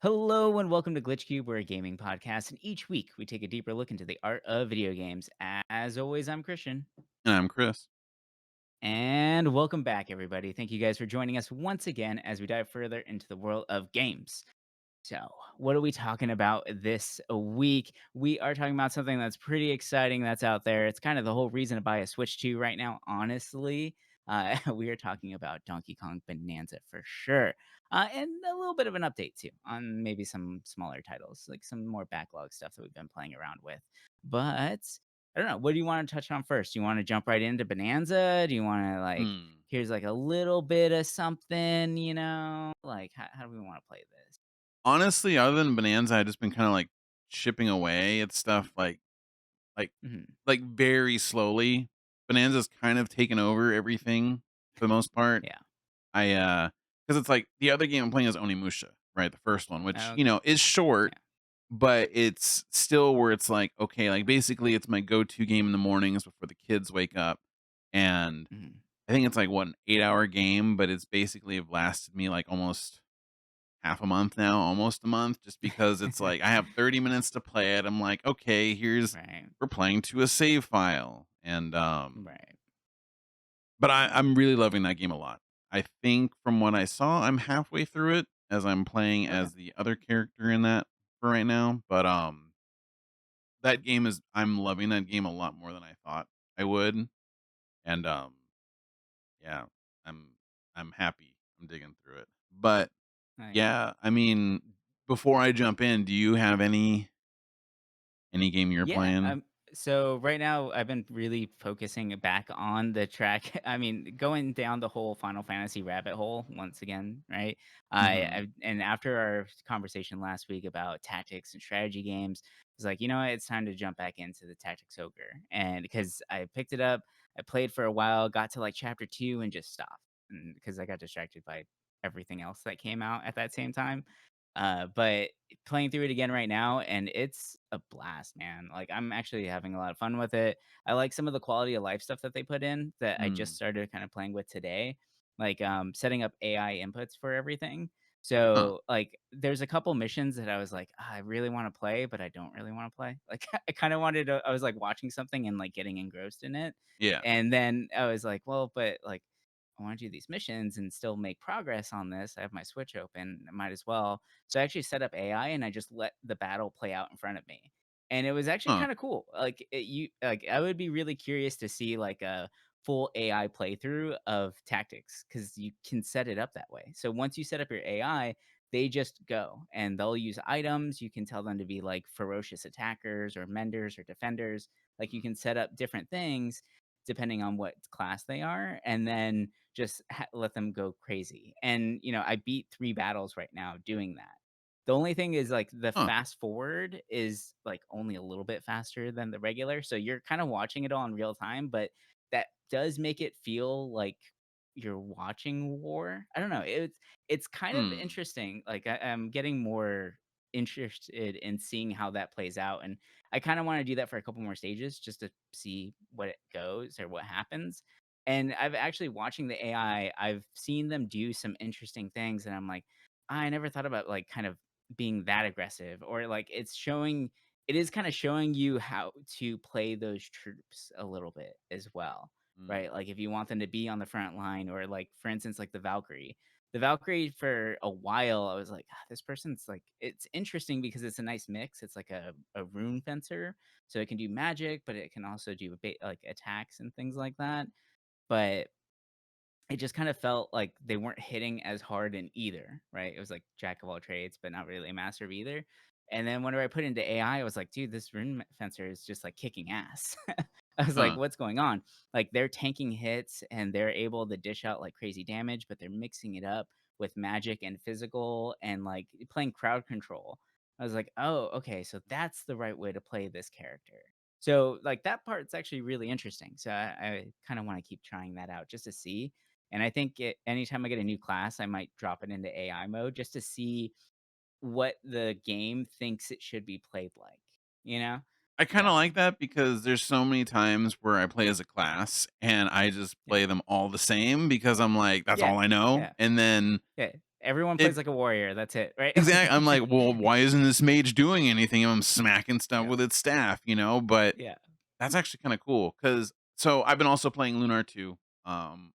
Hello and welcome to Glitch Cube. We're a gaming podcast, and each week we take a deeper look into the art of video games. As always, I'm Christian, And I'm Chris. and welcome back, everybody. Thank you guys for joining us once again as we dive further into the world of games. So, what are we talking about this week? We are talking about something that's pretty exciting that's out there. It's kind of the whole reason to buy a Switch 2 right now, honestly. We are talking about Donkey Kong Bonanza for sure. And a little bit of an update too on maybe some smaller titles, like some more backlog stuff that we've been playing around with. But I don't know. What do you want to touch on first? Do you want to jump right into Bonanza? Do you want to Hmm. here's like a little bit of something, Like, how do we want to play this? Honestly, other than Bonanza, I've just been kind of like chipping away at stuff like Mhm. like very slowly. Bonanza's kind of taken over everything for the most part. Yeah. I because it's like the other game I'm playing is Onimusha, right? The first one, which Okay. is short, Yeah. but it's still where it's like, okay, like basically it's my go-to game in the mornings before the kids wake up. And Mhm. I think it's like what, an 8-hour game, but it's basically have lasted me like almost half a month now, almost a month, just because it's like I have 30 minutes to play it. I'm like, okay, here's Right. we're playing to a save file. And Right. but I'm really loving that game a lot. I think from what I saw, I'm halfway through it as I'm playing Okay. as the other character in that for right now. But that game is I'm loving that game a lot more than I thought I would. And yeah, I'm I'm happy. I'm digging through it. But Nice. yeah, I mean, before I jump in, do you have any game you're Yeah. playing? So right now I've been really focusing back on the track. I mean, going down the whole Final Fantasy rabbit hole once again, right? Mhm. And after our conversation last week about tactics and strategy games, it's like, you know what, it's time to jump back into the Tactics Ogre. And because I picked it up, I played for a while, got to like chapter 2 and just stopped. Because I got distracted by everything else that came out at that same time. But playing through it again right now, and it's a blast, man. Like, I'm actually having a lot of fun with it. I like some of the quality of life stuff that they put in that I just Mm. started kind of playing with today, like setting up AI inputs for everything. Huh. So, like, there's a couple missions that I was like, "Ah, I really want to play, but I don't really want to play. Like, I kind of wanted to, I was like watching something and like getting engrossed in it. Yeah. And then I was like, well, but like, I want to do these missions and still make progress on this. I have my Switch open. I might as well. So I actually set up AI and I just let the battle play out in front of me. And it was actually Huh. kind of cool. I would be really curious to see like a full AI playthrough of tactics because you can set it up that way. So once you set up your AI, they just go and they'll use items. You can tell them to be like ferocious attackers or menders or defenders. Like you Mm. can set up different things depending on what class they are, and then just let them go crazy. And I beat 3 battles right now doing that. The only thing is like the Huh. fast forward is like only a little bit faster than the regular. So you're kind of watching it all in real time, but that does make it feel like you're watching war. I don't know. It's kind of Hmm. interesting. Like I'm getting more interested in seeing how that plays out. And I kind of want to do that for a couple more stages just to see what it goes or what happens. And I've actually watching the AI, I've seen them do some interesting things and I'm like, I never thought about like kind of being that aggressive or like it is kind of showing you how to play those troops a little bit as well. Right? Mm. Like if you want them to be on the front line or like for instance like the Valkyrie. The Valkyrie for a while I was like, "Ah, this person's like it's interesting because it's a nice mix. It's like a rune fencer, so it can do magic, but it can also do like attacks and things like that. But it just kind of felt like they weren't hitting as hard in either, right? It was like jack of all trades, but not really a master of either. And then whenever I put it into AI, I was like, dude, this rune fencer is just like kicking ass. I was like, Huh. what's going on? Like they're tanking hits and they're able to dish out like crazy damage, but they're mixing it up with magic and physical and like playing crowd control. I was like, oh, okay, so that's the right way to play this character. So like that part's actually really interesting. So I kind of want to keep trying that out just to see, and I think anytime I get a new class, I might drop it into AI mode just to see what the game thinks it should be played like, you know? I So, kinda like that because there's so many times where I play as a class and I just yeah. play them all the same because I'm like, that's Yeah. all I know. Yeah. And then Yeah. everyone It plays like a warrior, that's it, right? I'm like, "Well, why isn't this mage doing anything?" I'm smacking stuff Yeah, with its staff, you know, but yeah. that's actually kinda cool because so I've been also playing Lunar 2,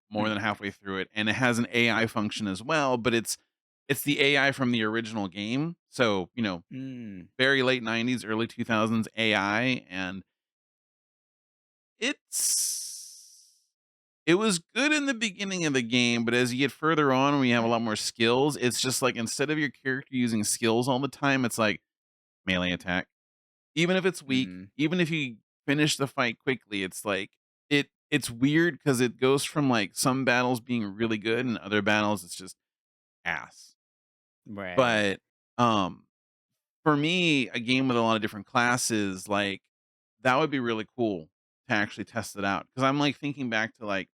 more than halfway Nice. through it, and it has an AI function as well, but it's the AI from the original game. So, Mm, very late '90s, early 2000s AI, and it's it was good in the beginning of the game, but as you get further on, when you have a lot more skills, it's just like instead of your character using skills all the time, it's like melee attack. Even if it's weak, mm, even if you finish the fight quickly, it's like it's weird because it goes from like some battles being really good and other battles it's just ass. right. But um for me, a game with a lot of different classes, like that would be really cool to actually test it out. Cause I'm like thinking back to like,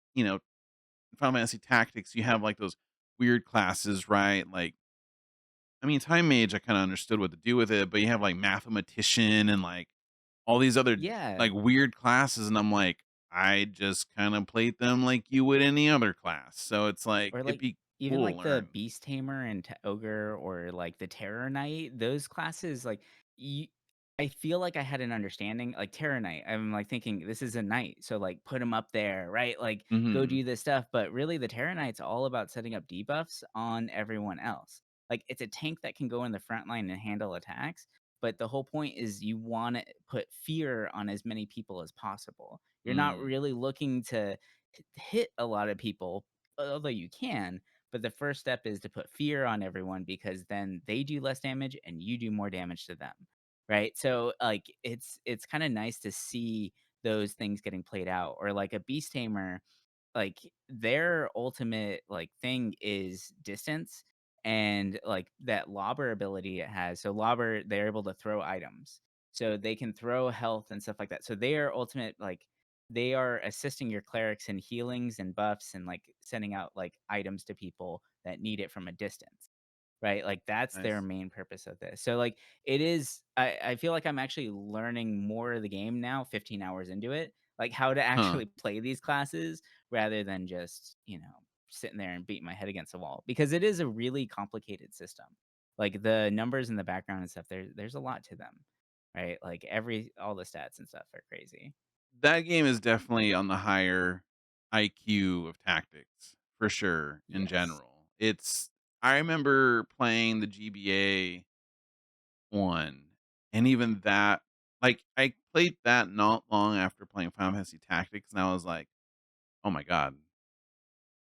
Final Fantasy Tactics, you have like those weird classes, right? Like, I mean, Time Mage, I kind of understood what to do with it, but you have like Mathematician and like all these other Yeah. like weird classes. And I'm like, I just kind of played them like you would any other class. So it's like, Or, it'd like, be even, cool to like, the learn. Beast Tamer and Ogre or, like, the Terror Knight, those classes, like, you I feel like I had an understanding like, Terror Knight, I'm, like, thinking, "This is a knight, so, like, put him up there," right? Like, "Go Hmm. do this stuff," but really, the Terror Knight's all about setting up debuffs on everyone else. Like, it's a tank that can go in the front line and handle attacks, but the whole point is you wanna put fear on as many people as possible. You're not Mm, really looking to hit a lot of people, although you can, but the first step is to put fear on everyone because then they do less damage and you do more damage to them. Right? So like it's kind of nice to see those things getting played out or like a beast tamer like, their ultimate, like, thing is distance and, like, that lobber ability it has. So lobber, they're able to throw items. So they can throw health and stuff like that. So they are ultimate, like, they are assisting your clerics in healings and buffs and, like, sending out, like, items to people that need it from a distance. Right? Like, that's their nice. main purpose of this. So, like, it is I feel like I'm actually learning more of the game now, 15 hours into it, like, how to Huh. actually play these classes rather than just, sitting there and beating my head against the wall because it is a really complicated system. Like, the numbers in the background and stuff, there's a lot to them, right? Like, all the stats and stuff are crazy. That game is definitely on the higher IQ of tactics for sure in Yes. general. I remember playing the GBA one, and even that, like I played that not long after playing Final Fantasy Tactics, and I was like, oh my god,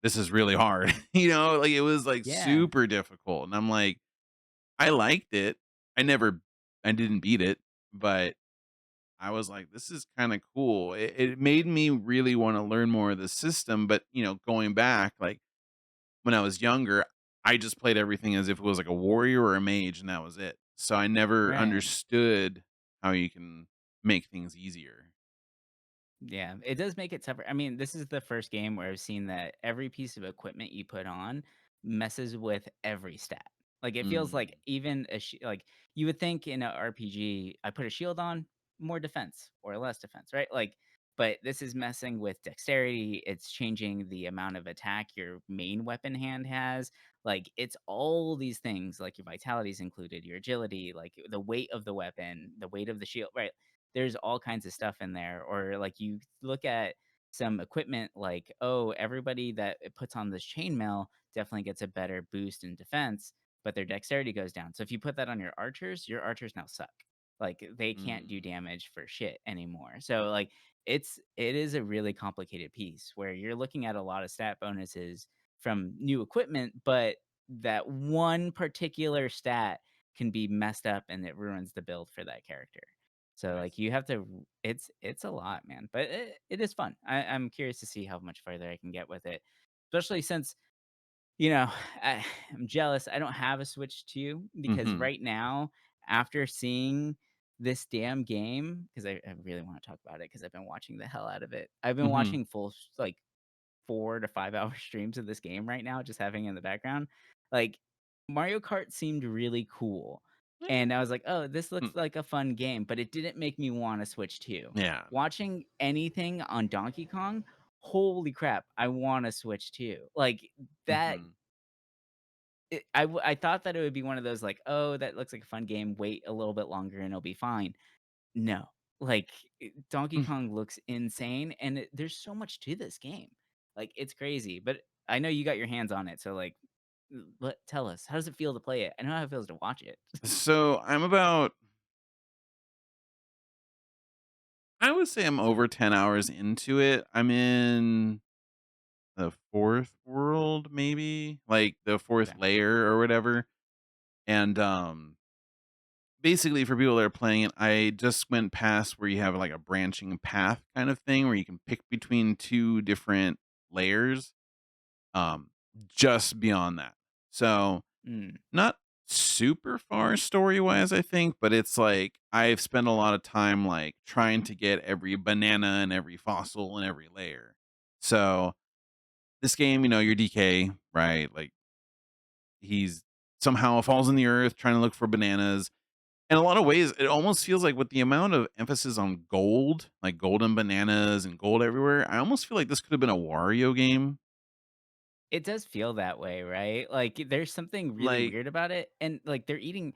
this is really hard. Like it was like Yeah. super difficult. And I'm like, I liked it. I didn't beat it, but I was like, this is kind of cool. It made me really want to learn more of the system. But, going back, like when I was younger, I just played everything as if it was like a warrior or a mage, and that was it. So I never Right. understood how you can make things easier. Yeah, it does make it tougher. I mean, this is the first game where I've seen that every piece of equipment you put on messes with every stat. Like it feels like Mm, even like you would think in a RPG, I put a shield on, more defense or less defense, right? Like, but this is messing with dexterity. It's changing the amount of attack your main weapon hand has. Like it's all these things, like your vitality is included, your agility, like the weight of the weapon, the weight of the shield, right? There's all kinds of stuff in there. Or like you look at some equipment like, oh, everybody that it puts on this chainmail definitely gets a better boost in defense, but their dexterity goes down. So if you put that on your archers now suck. Like they can't do mm, damage for shit anymore. So like it is a really complicated piece where you're looking at a lot of stat bonuses from new equipment, but that one particular stat can be messed up and it ruins the build for that character. So, I like, you see. have to it's a lot, man, but it is fun. I'm curious to see how much further I can get with it, especially since, you know, I'm jealous I don't have a Switch 2 because Hmm. right now, after seeing this damn game, 'cause I really wanna talk about it because 'cause I've been watching the hell out of it. I've been Hmm. watching full like 4 to 5 hour streams of this game right now, just having it in the background. Like, Mario Kart seemed really cool, and I was like, "Oh, this looks like a fun game," but it didn't make me wanna Switch 2. Yeah. Watching anything on Donkey Kong, holy crap, I wanna Switch 2. Like, that Hmm. I thought that it would be one of those like, "Oh, that looks like a fun game. Wait a little bit longer and it'll be fine." No. Like, Donkey Mm. Kong looks insane, and there's so much to this game. Like, it's crazy, but I know you got your hands on it, so, like, tell us, how does it feel to play it? I know how it feels to watch it. So I'm about, I would say I'm over 10 hours into it. I'm in the 4th world, maybe, like the 4th Okay. layer or whatever. And basically for people that are playing it, I just went past where you have like a branching path kind of thing where you can pick between two different layers. Um, just beyond that. So Mm. not super far story wise, I think, but it's like I've spent a lot of time like trying to get every banana and every fossil and every layer. So this game, you're DK, right? Like he's somehow falls in the earth trying to look for bananas. In a lot of ways, it almost feels like with the amount of emphasis on gold, like golden bananas and gold everywhere, I almost feel like this could have been a Wario game. It does feel that way, right? Like, there's something really Like, weird about it, and, like, they're eating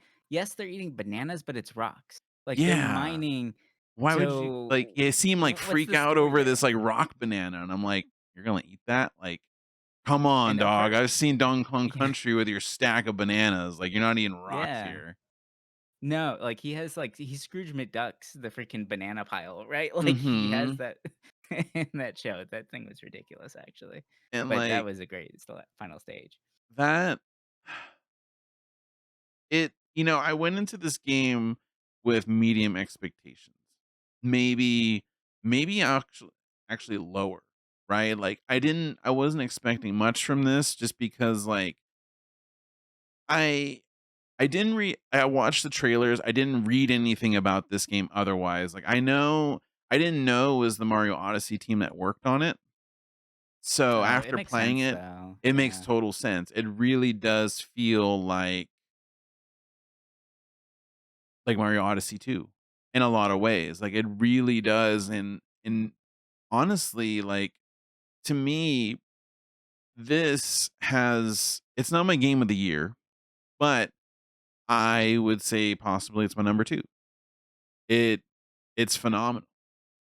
bananas, but it's rocks. Like, they're yeah. mining, Why would you like, so you seem like what's freak the out story over this, there? like, rock banana, and I'm like, "You're gonna eat that? Like, come on, And dog. apart I've seen Donkey Kong Yeah, Country with your stack of bananas, like, you're not eating rocks yeah. here." No, like, he's Scrooge McDuck's the freaking banana pile, right? Like, he has Mhm. that in that show. That thing was ridiculous, actually, And, but that like, was a great still final stage. that I went into this game with medium expectations. Maybe maybe actually lower, right? Like, I wasn't expecting much from this just because, like, I I watched the trailers, I didn't read anything about this game otherwise, like, I didn't know it was the Mario Odyssey team that worked on it, so Oh, it after makes playing sense, it, though. it makes Yeah. total sense. It really does feel like Mario Odyssey 2 in a lot of ways, like, it really does, and honestly, like, to me, it's not my game of the year, but I would say possibly it's my number 2. It it's phenomenal,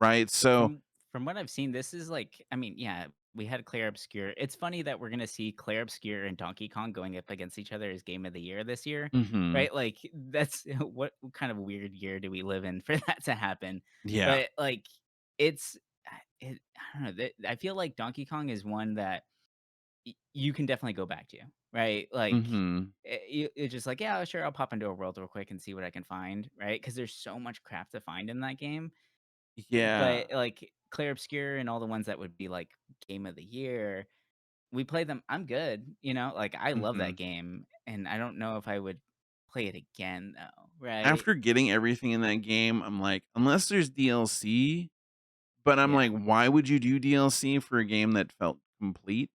right? So From what I've seen, this is like I mean, yeah, we had Clair Obscur. It's funny that we're gonna see Clair Obscur and Donkey Kong going up against each other as Game of the Year this year, mhm, right? Like that's what kind of weird year do we live in for that to happen? yeah, But like, it's I don't know. I feel like Donkey Kong is one that you can definitely go back to, right? Like. mhm, It's just like, yeah, sure, I'll pop into a world real quick and see what I can find, right? Because there's so much crap to find in that game. yeah, But, like, Clair Obscur and all the ones that would be, like, game of the year, we play them I'm good, like, I love that mhm. game, and I don't know if I would play it again, though, right? After getting everything in that game, I'm like, unless there's DLC, but I'm Yeah. like, why would you do DLC for a game that felt complete?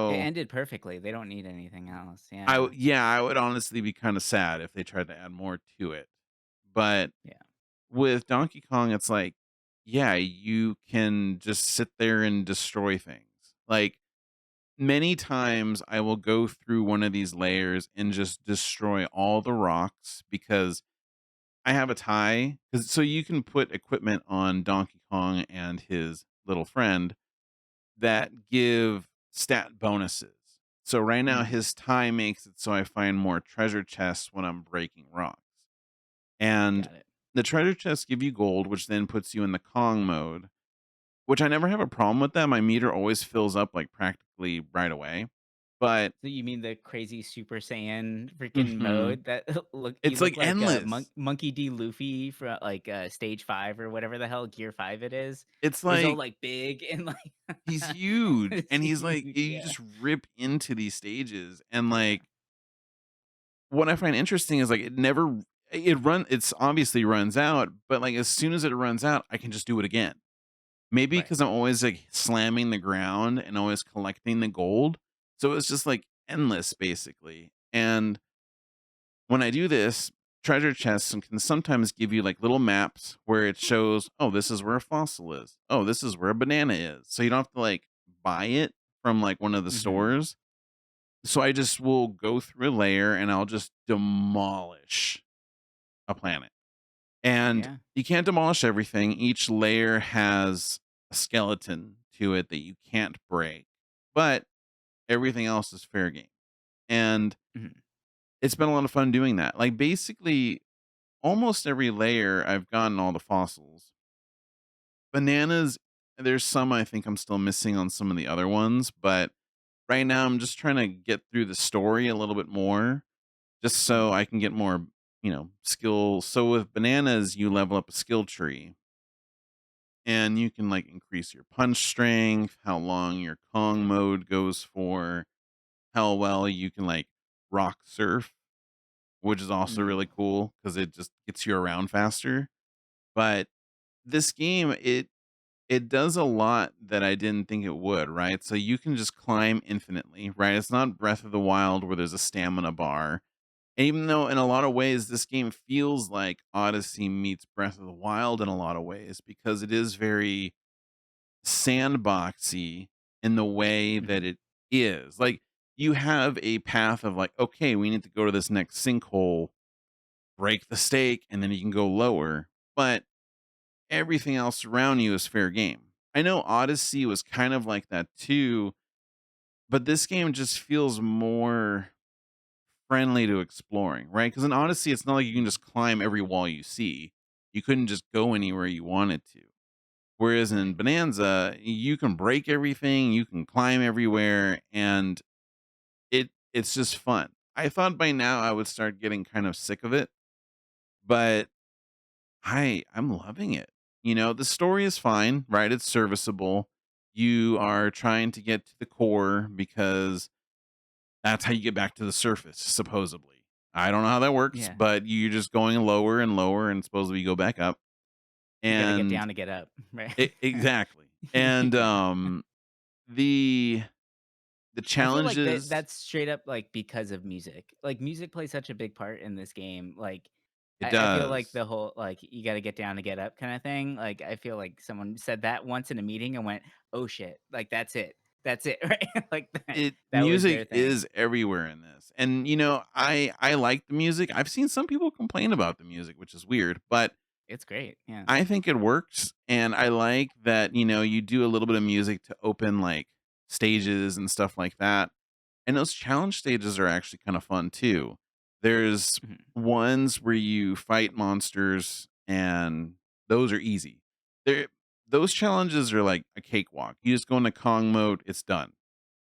It So, ended perfectly, they don't need anything else, yeah, yeah, I would honestly be kinda sad if they tried to add more to it, but yeah. with Donkey Kong, it's like, yeah, you can just sit there and destroy things. Like, many times I will go through one of these layers and just destroy all the rocks because I have a tie. 'Cause so you can put equipment on Donkey Kong and his little friend that give stat bonuses. So right now Mhm, his tie makes it so I find more treasure chests when I'm breaking rocks. And got it. the treasure chests give you gold, which then puts you in the Kong mode, which I never have a problem with that. My meter always fills up like practically right away. But So you mean the crazy Super Saiyan freaking mhm, mode that you it's like look like, endless. Monkey D. Luffy from, like, Stage 5 or whatever the hell, Gear 5 it is, It's where he's all, like like, big and, like he's huge it's and he's like huge, you yeah, just rip into these stages and yeah, like what I find interesting is like it's obviously runs out, but like as soon as it runs out, I can just do it again. Maybe right. because I'm always like slamming the ground and always collecting the gold. So it's just like endless basically. And when I do this, treasure chests can sometimes give you like little maps where it shows, oh, this is where a fossil is. Oh, this is where a banana is. So you don't have to like buy it from like one of the Mhm. stores. So I just will go through a layer and I'll just demolish a planet. And Yeah. you can't demolish everything. Each layer has a skeleton to it that you can't break, but everything else is fair game. And Mhm. it's been a lot of fun doing that. Like basically, almost every layer, I've gotten all the fossils. Bananas, there's some I think I'm still missing on some of the other ones, but right now I'm just trying to get through the story a little bit more just so I can get more, skill. So with bananas, you level up a skill tree and you can like increase your punch strength, how long your Kong mode goes for, how well you can like rock surf, which is also Mm. really cool because it just gets you around faster. But this game, it does a lot that I didn't think it would, right? So you can just climb infinitely, right? It's not Breath of the Wild where there's a stamina bar. And even though in a lot of ways this game feels like Odyssey meets Breath of the Wild in a lot of ways because it is very sandboxy in the way that Mhm. it is. Like you have a path of like, okay, we need to go to this next sinkhole, break the stake, and then you can go lower. But everything else around you is fair game. I know Odyssey was kind of like that too, but this game just feels more friendly to exploring, right? Because in Odyssey, it's not like you can just climb every wall you see. You couldn't just go anywhere you wanted to. Whereas in Right. Bonanza, you can break everything, you can climb everywhere, and it's just fun. I thought by now I would start getting kind of sick of it, but I'm loving it. The story is fine, right? It's serviceable. You are trying to get to the core because that's how you get back to the surface, supposedly. I don't know how that works, Yeah. but you're just going lower and lower, and supposedly you go back up. You gotta get And down to get up, right? exactly. And Yeah. the the I feel like challenges that's straight up, like, because of music. Like, music plays such a big part in this game, like, it I feel like does. the whole, like, "You gotta get down to get up" kinda thing, like, I feel like someone said that once in a meeting and went, "Oh, shit." Like, that's it. That's it, right? Like, It that was their music thing. is everywhere in this. And I like the music. I've seen some people complain about the music, which is weird, but It's great, yeah. I think it works, and I like that, you do a little bit of music to open, like, stages and stuff like that, and those challenge stages are actually kinda fun too. There's Mhm, ones where you fight monsters, and those are easy. They're those challenges are like a cakewalk. You just go into Kong mode, it's done.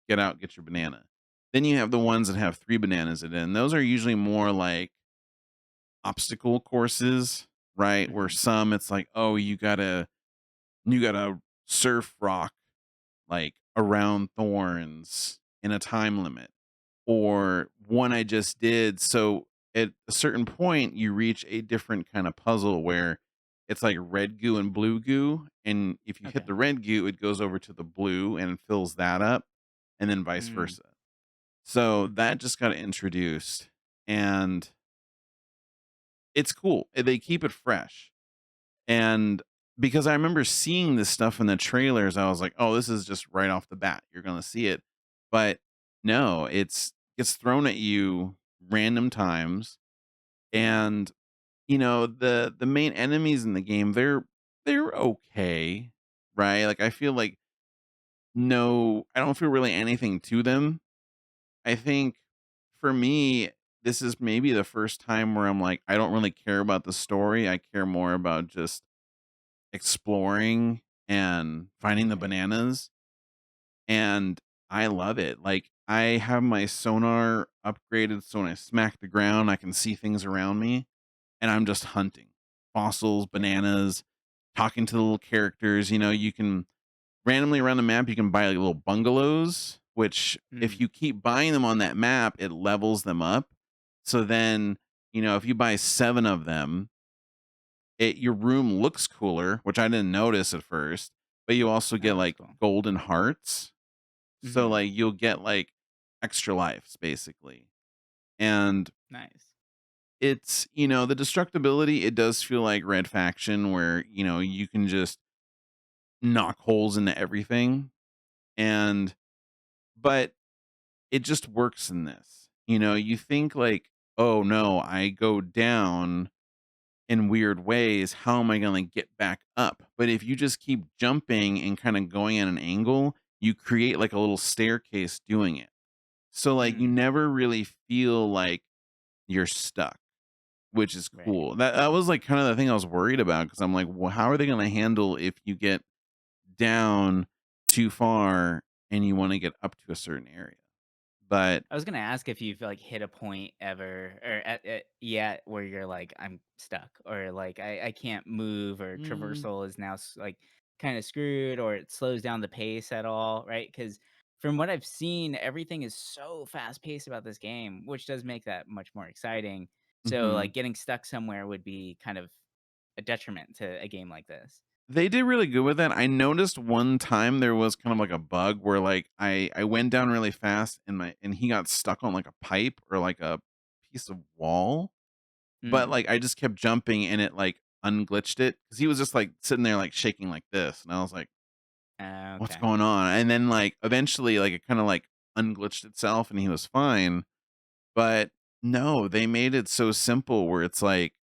Get out, get your banana. Then you have the ones that have 3 bananas in it, and those are usually more like obstacle courses, right? Where mhm, some it's like, "Oh, you gotta surf rock, like, around thorns in a time limit." Or one I just did, so at a certain point, you reach a different kinda puzzle where it's like red goo and blue goo, and if you hit okay. the red goo, it goes over to the blue and fills that up, and then vice Mm, versa. So mhm, that just got introduced, and it's cool. They keep it fresh. And because I remember seeing this stuff in the trailers, I was like, "Oh, this is just right off the bat. You're gonna see it." But no, it's thrown at you random times. And the main enemies in the game, they're okay, right? Like I feel like no, I don't feel really anything to them. I think for me, this is maybe the first time where I'm like, I don't really care about the story. I care more about just exploring and finding the okay. bananas. And I love it. Like I have my sonar upgraded so when I smack the ground, I can see things around me and I'm just hunting fossils, Yeah. bananas, talking to the little characters. You can randomly around the map, you can buy like little bungalows, which if Mm, you keep buying them on that map, it levels them up. So then, if you buy 7 of them, your room looks cooler, which I didn't notice at first, but you also oh, get that's like cool. golden hearts. So Mhm, like you'll get like extra lives basically. And nice. the destructibility, it does feel like Red Faction where, you can just knock holes into everything. And but it just works in this. You know, you think like, "Oh, no, I go down in weird ways. How am I gonna get back up?" But if you just keep jumping and kinda going at an angle, you create like a little staircase doing it. So, like, you Mm, never really feel like you're stuck, which is right. cool. That was, like, kinda the thing I was worried about because 'cause I'm like, "Well, how are they gonna handle if you get down too far and you wanna get up to a certain area?" But I was gonna ask if you've, like, hit a point ever or at yet where you're like, "I'm stuck," or like, I can't move," or mm, traversal is now like, kinda screwed, or it slows down the pace at all, right? Because from what I've seen, everything is so fast-paced about this game, which does make that much more exciting. So, mhm. like, getting stuck somewhere would be kind of a detriment to a game like this. They did really good with that. I noticed one time there was kind of like a bug where like I went down really fast and he got stuck on like a pipe or like a piece of wall, but Mm. like I just kept jumping and it like unglitched it because he was just like sitting there like shaking like this, and I was like, "What's Okay. going on?" And then like eventually like it kind of like unglitched itself and he was fine. But no, they made it so simple where it's like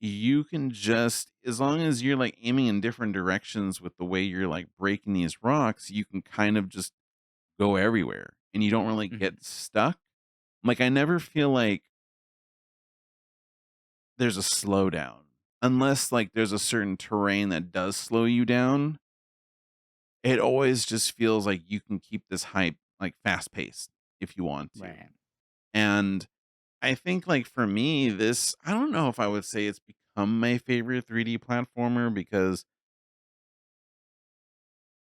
you can just as long as you're, like, aiming in different directions with the way you're, like, breaking these rocks, you can kind of just go everywhere, and you don't really get Mhm. stuck. Like, I never feel like there's a slowdown, unless, like, there's a certain terrain that does slow you down. It always just feels like you can keep this hype, like, fast-paced if you want to, Right. and I think, like, for me, this I don't know if I would say it's become my favorite 3D platformer because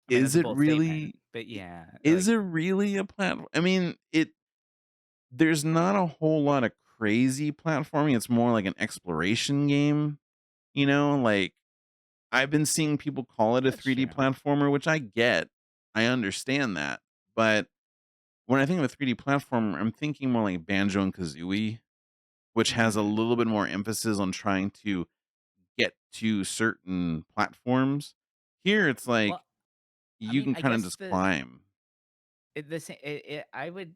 I mean, that's is a it bold statement, really but yeah, is like it really a platform? I mean, there's not a whole lot of crazy platforming, it's more like an exploration game, you know? Like, I've been seeing people call it a that's 3D true. platformer, which I get, I understand that, but when I think of a 3D platformer, I'm thinking more like Banjo and Kazooie, which has a Mhm. little bit more emphasis on trying to get to certain platforms. Here, it's like, Well, I you mean, can I kinda guess just climb. I would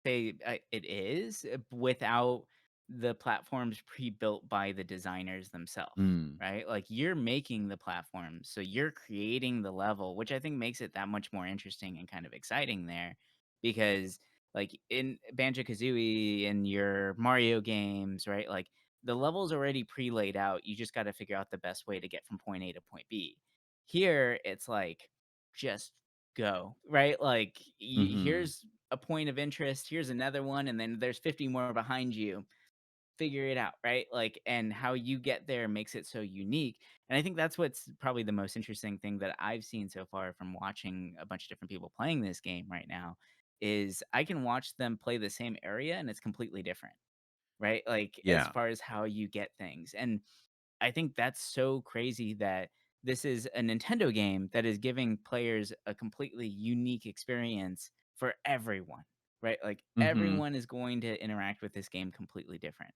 say, it is, without the platforms pre-built by the designers themselves, Mm. right? Like, you're making the platform, so you're creating the level, which I think makes it that much more interesting and kind of exciting there, because, like, in Banjo-Kazooie, in your Mario games, right, like, the level's already pre-laid out, you just gotta figure out the best way to get from point A to point B. Here, it's like, just go, right? Like, Mhm. here's a point of interest, here's another one, and then there's 50 more behind you. Figure it out, right? Like, and how you get there makes it so unique. And I think that's what's probably the most interesting thing that I've seen so far from watching a bunch of different people playing this game right now is I can watch them play the same area and it's completely different, right? Like, as Yeah. far as how you get things. And I think that's so crazy that this is a Nintendo game that is giving players a completely unique experience for everyone, right? Like, Mhm. everyone is going to interact with this game completely different.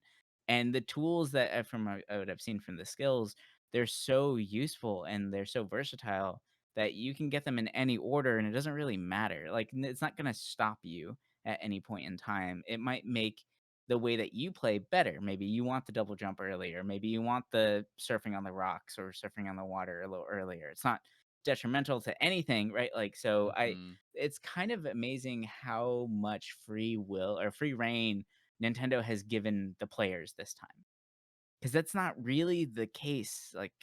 And the tools that from what I've seen from the skills, they're so useful and they're so versatile that you can get them in any order and it doesn't really matter. Like, it's not going to stop you at any point in time. It might make the way that you play better. Maybe you want the double jump earlier. Maybe you want the surfing on the rocks or surfing on the water a little earlier. It's not detrimental to anything, right? Like, so Mhm. it's kind of amazing how much free will or free reign Nintendo has given the players this time. Because that's not really the case, like,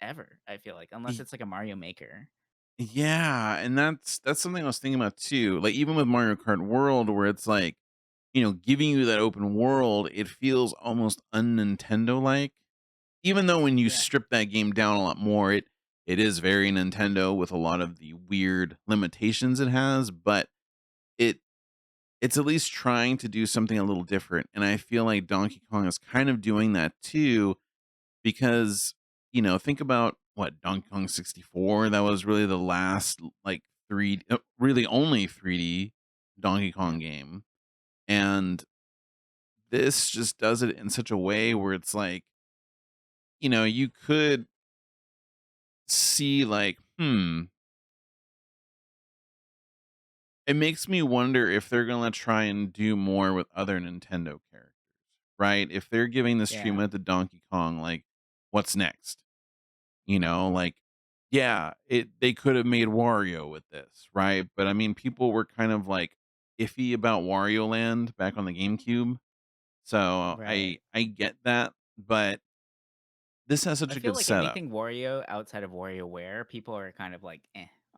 ever, I feel like, unless Y it's like a Mario Maker. Yeah, and that's something I was thinking about too. Like, even with Mario Kart World where it's like, giving you that open world, it feels almost un-Nintendo-like. Even though when you Yeah. strip that game down a lot more, it is very Nintendo with a lot of the weird limitations it has, but it it's at least trying to do something a little different, and I feel like Donkey Kong is kind of doing that too because, think about what, Donkey Kong 64, that was really the last, like, really only 3D Donkey Yeah. Kong game, and this just does it in such a way where it's like, you could see, like, it makes me wonder if they're gonna try and do more with other Nintendo characters, right? If they're giving this Yeah. treatment to Donkey Kong, like, what's next? You know, like, yeah, they could have made Wario with this, right? But I mean, people were kind of like iffy about Wario Land back on the GameCube. So I Right. I get that, but this has I such a feel good like setup. anything Wario outside of WarioWare, people are kind of like,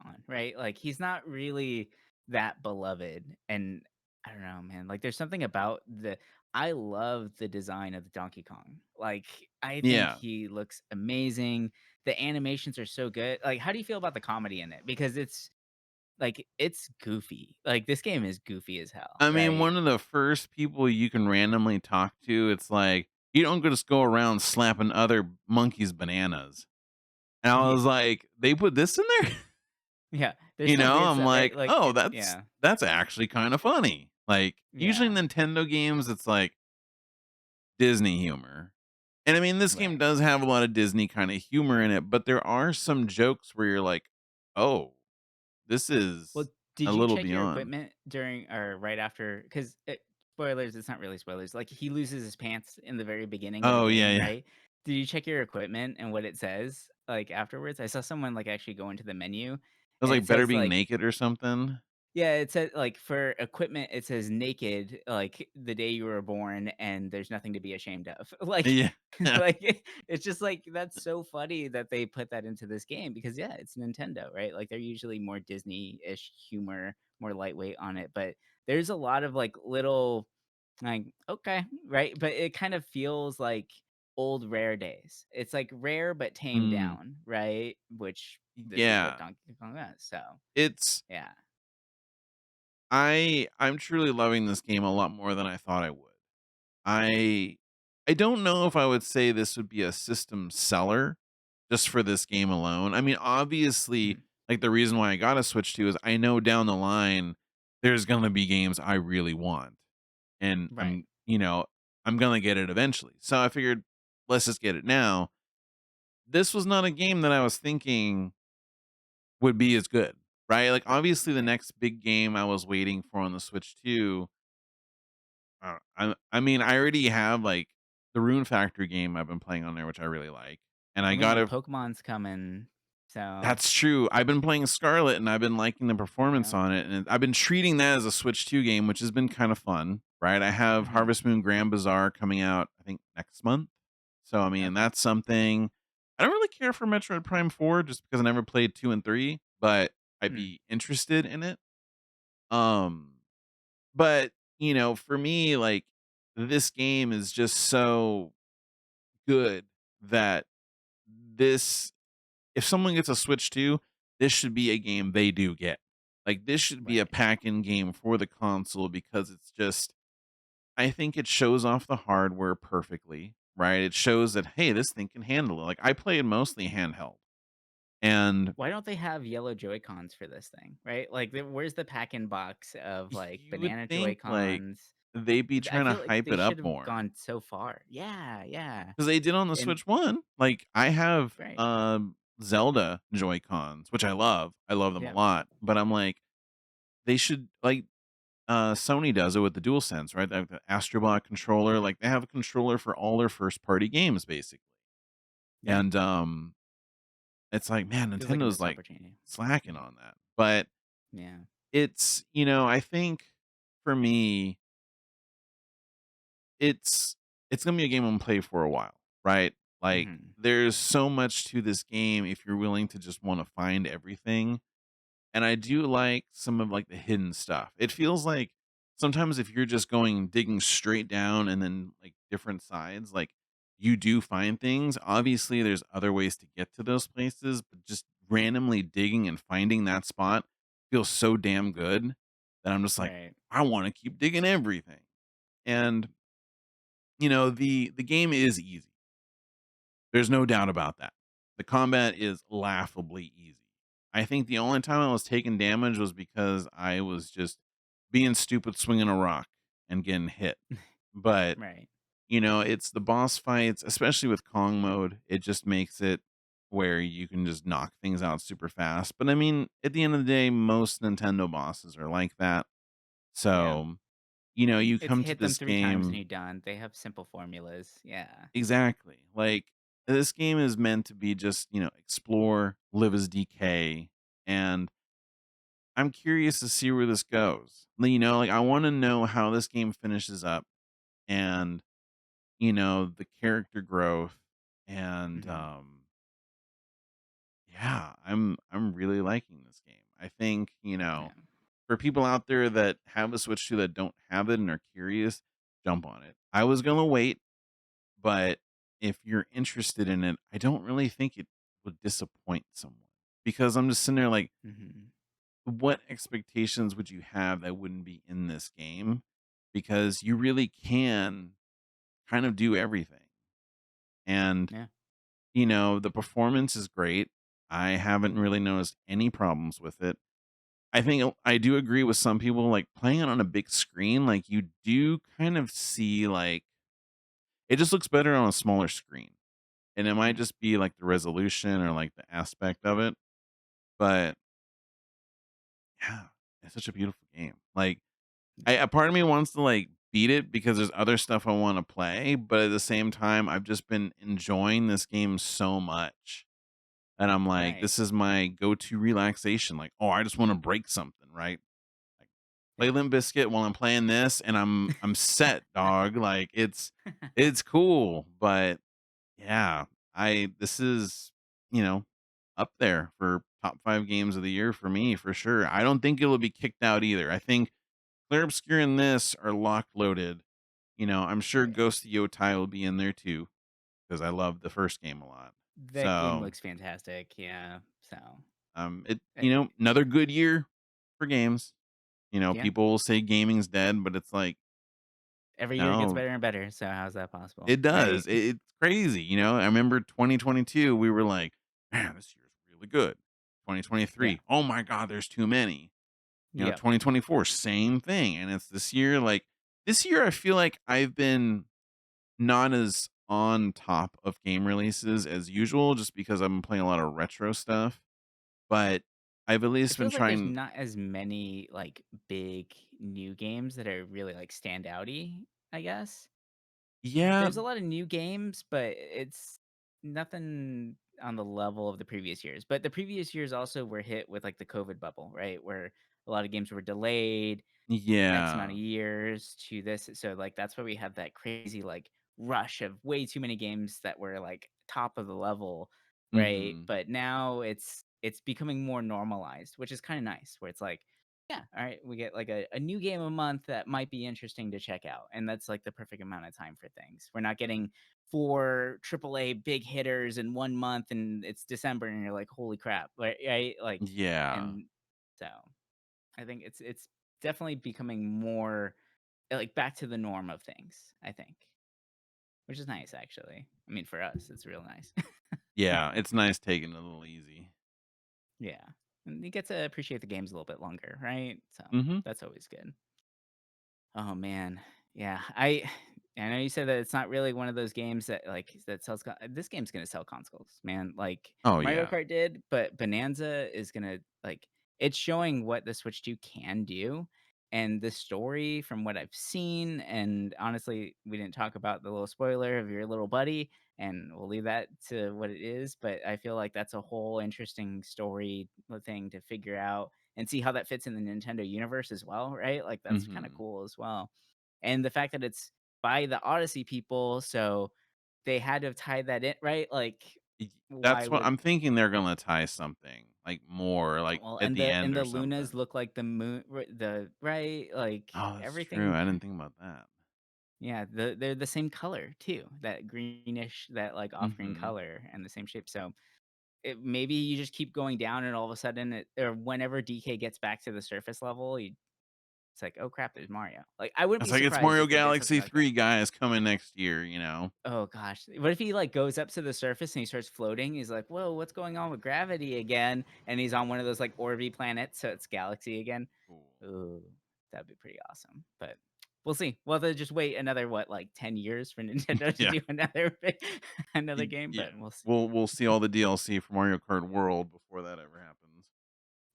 on, right? Like he's not really that beloved. And I don't know, man. Like there's something about I love the design of the Donkey Kong. Like I think Yeah. he looks amazing. The animations are so good. Like, how do you feel about the comedy in it? Because it's goofy. Like this game is goofy as hell, I mean, right? one of the first people you can randomly talk to, it's like, you don't just go around slapping other monkeys bananas. And I Yeah. was like, they put this in there? Yeah. There's You some know, weird I'm stuff, right? like, Like "Oh, it, yeah. that's actually kinda funny." Like, usually Yeah. Nintendo games, it's like Disney humor. And I mean, this game Right. does have a lot of Disney kinda humor in it, but there are some jokes where you're like, "Oh, this Well, is a did you little check your beyond." equipment during or right after? Because spoilers, it's not really spoilers. Like he loses his pants in the very beginning of the Oh, yeah, game, yeah. right? Did you check your equipment and what it says like afterwards? I saw someone like actually go into the menu It was and like it better says being like naked or something. yeah, it said like for equipment, it says naked, like the day you were born, and there's nothing to be ashamed of. Like, Yeah. it's just like that's so funny that they put that into this game because yeah, it's Nintendo, right? Like they're usually more Disney-ish humor, more lightweight on it, but there's a lot of like little like okay, right? But it kind of feels like old Rare days. It's like Rare but tamed Mm, down, right? Which this is what yeah. Donkey Kong is. So It's yeah. I'm truly loving this game a lot more than I thought I would. I I don't know if I would say this would be a system seller just for this game alone. I mean, obviously, Mhm. like the reason why I got to Switch 2 is I know down the line there's going to be games I really want and Right. I'm going to get it eventually. So I figured let's just get it now. This was not a game that I was thinking would be as good, right? Like obviously the Right. next big game I was waiting for on the Switch 2. I mean, I already have, like, the Rune Factory game I've been playing on there, which I really like, and I I mean, gotta Pokemon's coming, so that's true. I've been playing Scarlet, and I've been liking the performance yeah. on it, and I've been treating that as a Switch 2 game, which has been kinda fun, right? I have Mhm. Harvest Moon Grand Bazaar coming out, I think, next month. So, I mean, Okay. that's something. I don't really care for Metroid Prime 4 just because I never played 2 and 3, but I'd Mm. be interested in it. Um But, for me, like, this game is just so good that this if someone gets a Switch 2, this should be a game they do get. Like, this should be a Right. pack-in game for the console because it's just I think it shows off the hardware perfectly, right? It shows that, "Hey, this thing can handle it." Like, I play it mostly handheld, and Why don't they have yellow Joy-Cons for this thing, right? Like, where's the pack-in box of, like, you would banana think, like, Joy-Cons? they'd be I trying to feel like hype they it up should have more. gone so far. Yeah, yeah. 'Cause they did on the And Switch 1. Like, I have, right. Zelda Joy-Cons, which I love. I love them a Yeah. lot, but I'm like, they should like, Sony does it with the DualSense, right? They have the Astrobot controller, like, they have a controller for all their first party games, basically. Yeah. And, it's like, man, Feels like a Nintendo's, missed like, opportunity. slacking on that. But Yeah. I think for me it's it's gonna be a game I'm gonna play for a while, right? Like, Mhm. there's so much to this game if you're willing to just wanna find everything, and I do like some of, like, the hidden stuff. It feels like sometimes if you're just going digging straight down and then, like, different sides, like, you do find things. Obviously, there's other ways to get to those places, but just randomly digging and finding that spot feels so damn good that I'm just like, Right. "I wanna keep digging everything." And the game is easy. There's no doubt about that. The combat is laughably easy. I think the only time I was taking damage was because I was just being stupid swinging a rock and getting hit. But, Right. it's the boss fights, especially with Kong mode, it just makes it where you can just knock things out super fast. But I mean, at the end of the day, most Nintendo bosses are like that. Yeah. So, you It's come to hit them this 3 times and game you're done. They have simple formulas. Yeah. exactly. Like this game is meant to be just, explore, live as DK, and I'm curious to see where this goes. Like I want to know how this game finishes up and, the character growth and Mhm. yeah, I'm really liking this game. I think, Yeah. for people out there that have a Switch 2 that don't have it and are curious, jump on it. I was gonna wait, but if you're interested in it, I don't really think it would disappoint someone because I'm just sitting there like, Mhm. what expectations would you have that wouldn't be in this game? Because you really can kind of do everything. And, Yeah. the performance is great. I haven't really noticed any problems with it. I think I do agree with some people like playing it on a big screen, like you do kind of see like it just looks better on a smaller screen. And it might Mm. just be like the resolution or like the aspect of it. But yeah, it's such a beautiful game. Like a part of me wants to like beat it because there's other stuff I want to play, but at the same time, I've just been enjoying this game so much. And I'm like, Right. this is my go-to relaxation. Like, oh, I just want to break something, right? Like play Yeah. Limp Biscuit while I'm playing this, and I'm set, dog. Like it's cool, but yeah, I this is you know up there for top 5 games of the year for me for sure. I don't think it'll be kicked out either. I think Clear Obscure and this are lock loaded. I'm sure Right. Ghost of Yotai will be in there too because I love the first game a lot. That game So looks fantastic. Yeah. So, it uh, another good year for games. yeah. People will say gaming's dead, but it's like Every year gets no, better and better. So how's that possible? it does. Right. It's crazy. I remember 2022, we were like, man, this year's really good. Yeah. 2023, oh my God, there's too many. Yep. 2024, same thing. And it's this year, like, this year, I feel like I've been not as on top of game releases as usual just because I've been playing a lot of retro stuff. But I've at It least been feels like there's trying. not as many like big new games that are really like standouty, I guess. Yeah, There's a lot of new games, but it's nothing on the level of the previous years. But the previous years also were hit with like the COVID bubble, right? Where a lot of games were delayed X amount yeah. of years to this. So like that's why we had that crazy like rush of way too many games that were like top of the level, right? Hmm. But now it's becoming more normalized, which is kind of nice. Where it's like, yeah, all right, we get like a new game a month that might be interesting to check out, and that's like the perfect amount of time for things. We're not getting 4 AAA big hitters in 1 month, and it's December, and you're like, holy crap, right? Like, Yeah. and so I think it's definitely becoming more like back to the norm of things, I think, which is nice actually. I mean, for us, it's real nice. Yeah. It's nice taking it a little easy. Yeah. And you get to appreciate the games a little bit longer, right? So Hmm. that's always good. Oh man. Yeah. I know you said that it's not really one of those games that like that sells this game's going to sell consoles, man. Like Oh, Mario yeah. Kart did, but Bonanza is going to like it's showing what the Switch 2 can do. And the story from what I've seen, and honestly, we didn't talk about the little spoiler of your little buddy, and we'll leave that to what it is. But I feel like that's a whole interesting story thing to figure out and see how that fits in the Nintendo universe as well, right? Like that's kind of Hmm. cool as well. And the fact that it's by the Odyssey people, so they had to have tied that in, right? Like why That's what would I'm thinking they're going to tie something like more like well at the and end or the Lunas something. look like the moon the right like Oh, that's true. everything I didn't think about that. yeah, they're the same color too. That greenish, that like off green Hmm. color and the same shape. So maybe you just keep going down and all of a sudden or whenever DK gets back to the surface level, it's like, "Oh crap, there's Mario." Like, I wouldn't It's be like it's surprised Mario if they did something Galaxy like that. 3 guys coming next year. Oh gosh. What if he, like, goes up to the surface and he starts floating? He's like, "Whoa, what's going on with gravity again?" And he's on one of those, like, Orby planets, so it's galaxy again. Cool. Ooh, that'd be pretty awesome, but We'll see. We'll have to just wait another what, like 10 years for Nintendo to Yeah. do another game, Yeah. but we'll see. We'll see all the DLC for Mario Kart World before that ever happens.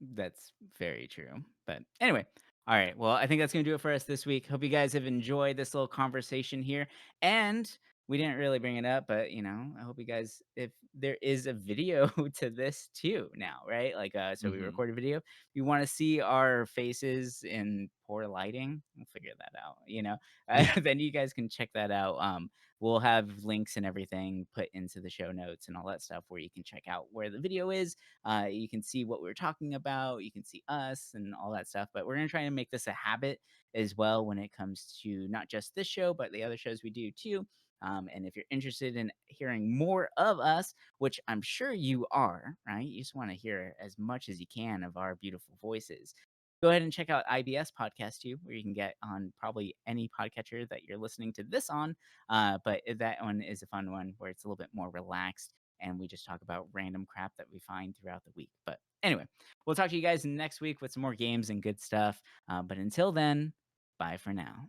That's very true. But anyway, all right. Well, I think that's going to do it for us this week. Hope you guys have enjoyed this little conversation here. And we didn't really bring it up, but I hope you guys, if there is a video to this too now, right? Like, so we Mhm. record a video. If you want to see our faces in poor lighting, we'll figure that out. Yeah. Then you guys can check that out. We'll have links and everything put into the show notes and all that stuff where you can check out where the video is. You can see what we're talking about. You can see us and all that stuff. But we're going to try and make this a habit as well when it comes to not just this show, but the other shows we do too. And if you're interested in hearing more of us, which I'm sure you are, right? You just want to hear as much as you can of our beautiful voices. Go ahead and check out IBS Podcast too, where you can get on probably any podcatcher that you're listening to this on. But that one is a fun one where it's a little bit more relaxed and we just talk about random crap that we find throughout the week. But anyway, we'll talk to you guys next week with some more games and good stuff. But until then, bye for now.